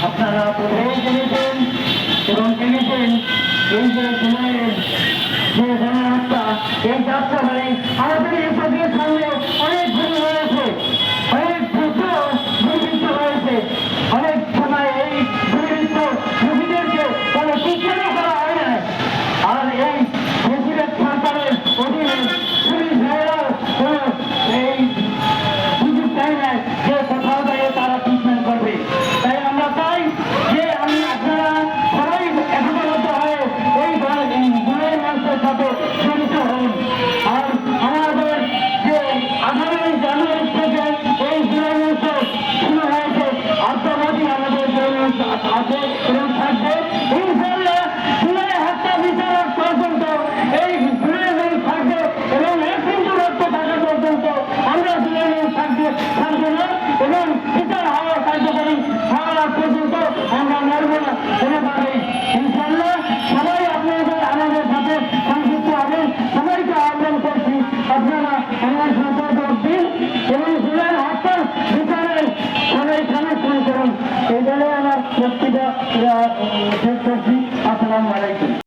আপনারা প্রথমেই জেনেছেন এবং জেনেছেন এই যে জুলাইয়ের যে গণহত্যা, এই যাত্রা মানে আমাদের এই চোখের সামনে অনেক ভুল হয়েছে, অনেক দ্রুত দুর্বৃত্ত হয়েছে, অনেক সময় এই দুর্বৃত্ত রোগীদেরকে কোনো শিক্ষাও করা হয় না। আর এই মুজিবের সরকারের অধীনে পুলিশ ভাইয়েরাও কোনো এই সুযোগ দেয় না যে কোথাও গিয়ে তারা ট্রিটমেন্ট করবে। তাই আমরা চাই যে আপনারা সবাই একতাবদ্ধ হয়ে এই গুণের মানুষের সাথে জড়িত হন। আর আমাদের যে 18 জানুয়ারি থেকে এই গুণের মানুষ শুরু হয়েছে, আত্মবাদী আমাদের আছে এবং থাকবে। ইনশাআল্লাহ গুণের হত্যা বিচার পর্যন্ত এই গুণের মানুষ থাকবে এবং এক বিন্দু রক্ত থাকা পর্যন্ত আমরা গুণের মানুষ থাকবে না এবং বিচার হওয়ার কার্যকরী হওয়ার পর্যন্ত আমরা মরব না কোনোভাবেই। ইনশাআল্লাহ সবাই আপনাদের আমাদের সাথে সংযুক্ত হবেন। সবাইকে আহ্বান করছি আপনারা আমার সম্পর্ক দিন এবং গুণের হত্যার বিচারের সবাই সমর্থন করুন। এই জন্য আমার বক্তব্য শেষ করছি। আসসালামু আলাইকুম।